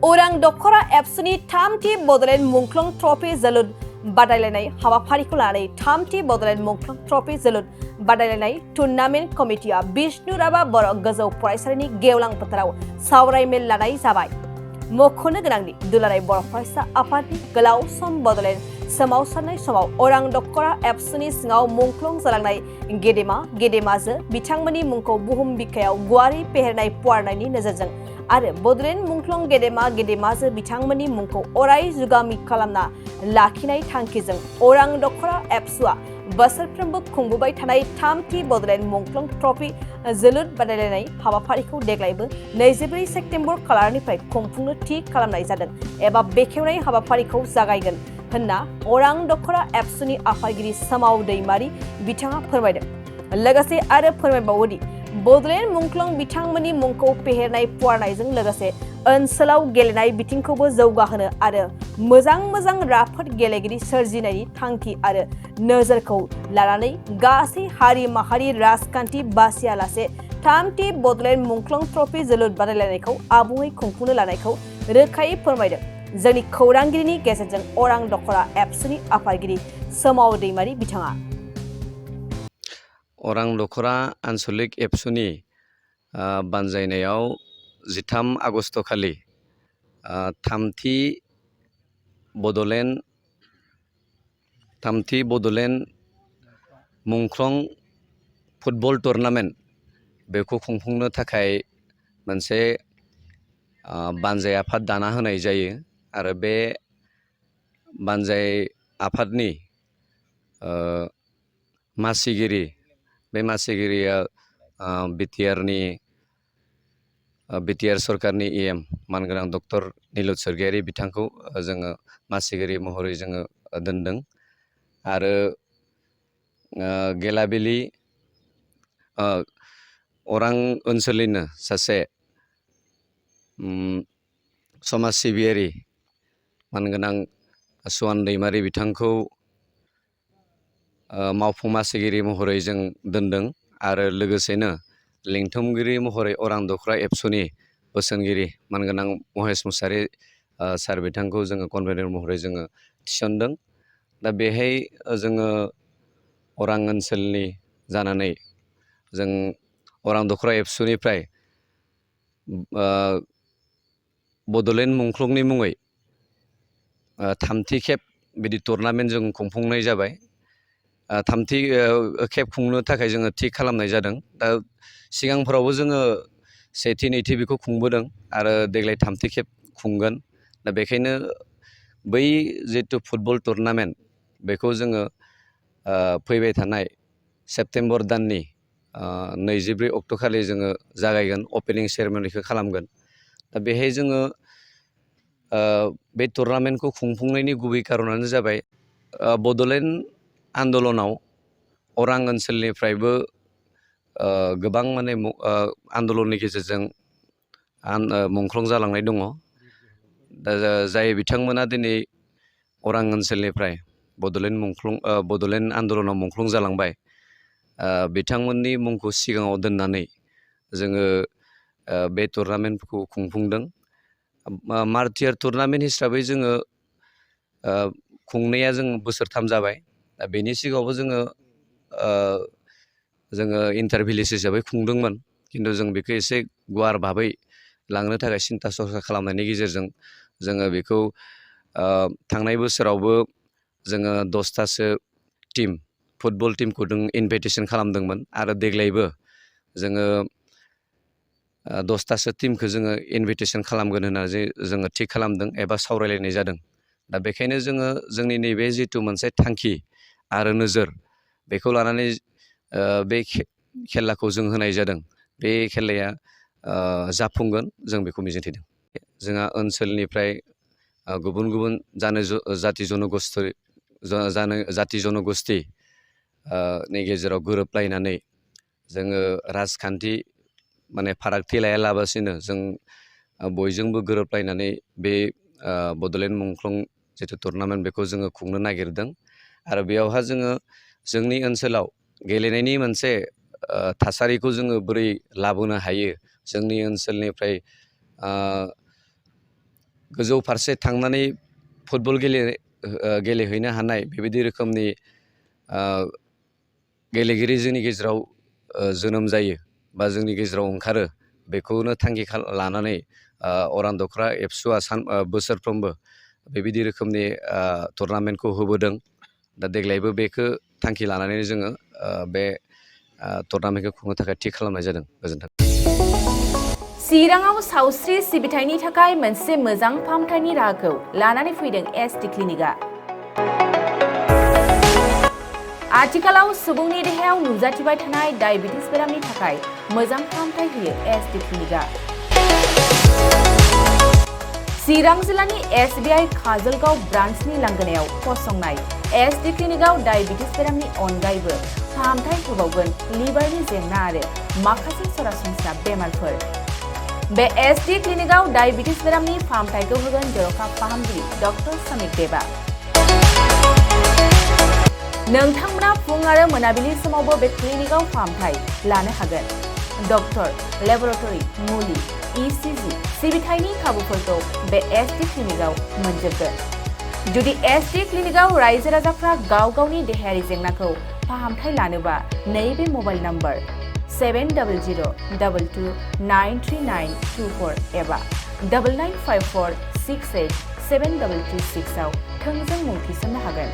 उरां दख'र एबसुननि थामथि बड'लेण्ड मुंख्लं ट्रफी जोलुर बादायलायनाय हाबाफारिखौ लानानै थामथि बड'लेण्ड मुंख्लं ट्रफी जोलुर बादायलायनाय टुर्नामेन्ट कमिटिया बिष्णुराभा बर' गोजौ फरायसालिनि गेवलां फोथाराव सावराय मेल लानाय जाबाय। मख'नो गोनांदि दुलाराय बर' फरायसा आफादनि गोलाव सम बड'लेण्ड सोमावसारनाय समाव उरां दख'र एबसुननि सिङाव मुंख्लं जालांनाय गेदेमाजो बिथांमोननि मुंखौ बुहुम बिखायाव गुवारै फेहेरनाय फुवारनायनि नोजोरजों आरो बड'लेण्ड मुंख्लं गेदेमाजो बिथांमोननि मुंखौ अराय जुगामि खालामना लाखिनाय थांखिजों उरां दख'र एबसुआ बोसोरफ्रोमबो खुंबोबाय थानाय थामथि बड'लेण्ड मुंख्लं ट्रफी जोलुर बादायलायनाय हाबाफारिखौ देग्लायबो 24 सेप्तेम्बर खालारनिफ्राय खुंफुंनो थि खालामनाय जादों एबा बेखेवनाय हाबाफारिखौ जागायगोन होनना उरां दख'र एबसुनि आफादगिरि सोमाव दैमारि बिथाङा फोरमायदों। लोगोसे आरो फोरमायबावोदि बड'लेण्ड मुंख्लं बिथांमोननि मुंखौ फेहेरनाय फुवारनायजों लोगोसे ओनसोलाव गेलेनाय बिथिंखौबो जौगाहोनो आरो मोजां राफोद गेलेगिरि सोरजिनायनि थांखि आरो नोजोरखौ लानानै गासै हारि माहारि राजखान्थि बासियालासे थामथि बड'लेण्ड मुंख्लं ट्रफी जोलुर बादायलायनायखौ आबुङै खुंफुंनो लानायखौ रोखायै फोरमायदों। जोंनि खौरांगिरिनि गेजेरजों उरां दख'र एबसुनि आफादगिरि सोमाव दैमारि बिथाङा उरां दख'र आन्चलिक एबसुनि बानजायनायाव 13 आगस्ट खालि थामथि बड'लेण्ड मुंख्लं फुटबल टुर्नामेन्ट बेखौ खुंफुंनो थाखाय मोनसे बानजाय आफाद दाना होनाय जायो आरो बे बानजाय आफादनि मासिगिरिया बिटिआर सरकारनि EM मानगोनां डक्टर नीलुत स्वर्गियारी बिथांखौ जोङो मासिगिरि महरै जोङो दोनदों आरो गेलाबिलि अरां ओनसोलनिनो सासे समाज सिबियारि मानगोनां सुवान दैमारि बिथांखौ मावफुं मासिगिरि महरै जों दोनदों आरो लोगोसेनो लिंथुमगिरि महरै उरां दख'र एबसुनि बोसोनगिरि मानगोनां महेश मुसाहारि सार बिथांखौ जोङो कनभेनर महरै जोङो थिसनदों। दा बेहाय जोङो अरां ओनसोलनि जानानै जों उरां दख'र एबसुनिफ्राय बड'लेण्ड मुंख्लंनि मुङै थामथि खेब बिदि टुर्नामेन्ट जों खुंफुंनाय जाबाय। थामथि खेब खुंनो थाखाय जोङो थि खालामनाय जादों। दा सिगांफोरावबो जोङो सेथि नैथि बेखौ खुंबोदों आरो देग्लाय थामथि खेब खुंगोन। दा बेखायनो बै जितु फुटबल टुर्नामेन्ट बेखौ जोङो फैबाय थानाय सेप्तेम्बर दाननि 24 अक्ट' खालि जोङो जागायगोन, अपेनिं सेरेमनिखौ खालामगोन। दा बेहाय जोङो बे टुर्नामेन्टखौ खुंफुंनायनि गुबै कारनानो जाबाय बड'लेण्ड आन्दलनाव अरां ओनसोलनिफ्रायबो गोबां माने आन्दलननि गेजेरजों मुंख्लं जालांनाय दङ। दा जाय बिथांमोना दिनै अरां ओनसोलनिफ्राय बड'लेण्ड आन्दलनाव मुंख्लं जालांबाय, बिथांमोननि मुंखौ सिगाङाव दोननानै जोङो बे टुर्नामेन्टखौ खुंफुंदों। माल्टियार टुर्नामेन्ट हिसाबै जोङो खुंनाया जों बोसोरथाम जाबाय। दा बेनि सिगाङावबो जोङो इन्टारभिलेज हिसाबै खुंदोंमोन, खिन्थु जों बेखौ एसे गुवार भाबै लांनो थाखाय सिन्था सरसा खालामनायनि गेजेरजों जोङो बेखौ थांनाय बोसोरावबो जोङो 10थासो फुटबल टीमखौ जों इनभाइटेसन खालामदोंमोन आरो देग्लायबो जोङो 10थासो टीमखौ जोङो इनभाइटेसन खालामगोन होननानै जोङो थि खालामदों एबा सावरायलायनाय जादों। दा बेखायनो जोङो जोंनि नैबे जिथु मोनसे थांखि आरो नोजोर बेखौ लानानै बे खेलाखौ जों होनाय जादों। बे खेलाया जाफुंगोन जों बेखौ मिजिंथिदों। जोंहा ओनसोलनिफ्राय गुबुन जाति जनगोष्ठि नि गेजेराव गोरोबलायनानै जोङो राजखान्थि माने फारागथि लायालाबासिनो जों बयजोंबो गोरोबलायनानै बे बड'लेण्ड मुंख्लं जिथु टुर्नामेन्ट बेखौ जोङो खुंनो नागिरदों आरो बेयावहा जोङो जोंनि ओनसोलाव गेलेनायनि मोनसे थासारिखौ जोङो बोरै लाबोनो हायो, जोंनि ओनसोलनिफ्राय गोजौ फारसे थांनानै फुटबल गेलेहैनो हानाय बेबायदि रोखोमनि गेलेगिरि जोंनि गेजेराव जोनोम जायो बा जोंनि गेजेराव ओंखारो बेखौनो थांखि लानानै अरां दख'र एबसुआ बोसोरफ्रोमबो बेबायदि रोखोमनि टुर्नामेन्टखौ होबोदों। दा देग्लायबो बेखौ थांखि लानानै जोङो बे टुर्नामेन्टखौ खुंनो थाखाय थि खालामनाय जादों। गोजोन्थों। चिराङाव सावस्रि सिबिथायनि थाखाय मोनसे मोजां फाहामथायनि राहाखौ लानानै फैदों एसटि क्लिनिकआ। आथिखालाव सुबुंनि देहायाव नुजाथिबाय थानाय डायबिटिस बेरामनि थाखाय मोजां फाहामथाय होयो एसटि क्लिनिकआ। चिरां जिल्लानि SBI काजलगाव ब्रान्चनि लांगोनायाव फसंनाय एसटि क्लिनिकआव डायबिटिस बेरामनि अनगायैबो फाहामथाय होबावगोन लिभारनि जेंना आरो माखासे सरासनस्रा बेमारफोर। बे एसटि क्लिनिकआव डायबिटिस बेरामनि फाहामथायखौ होगोन जर'खा फाहामगिरि डक्टर समिक देबा। नोंथांमोना फुं आरो मोनाबिलि समावबो बे क्लिनिकआव फाहामथाय लानो हागोन। डक्टर, लेबरेटरि, मुलि, ECG सिबिथायनि खाबुफोरखौ बे एसटि क्लिनिकआव मोनजोबगोन। जुदि एसटि क्लिनिकआव रायजो राजाफ्रा गाव गावनि देहायारि जेंनाखौ फाहामथाय लानोबा नैबे मबाइल नम्बर 7002293924 एबा 9954687236 आव थोंजों मुं थिसननो हागोन।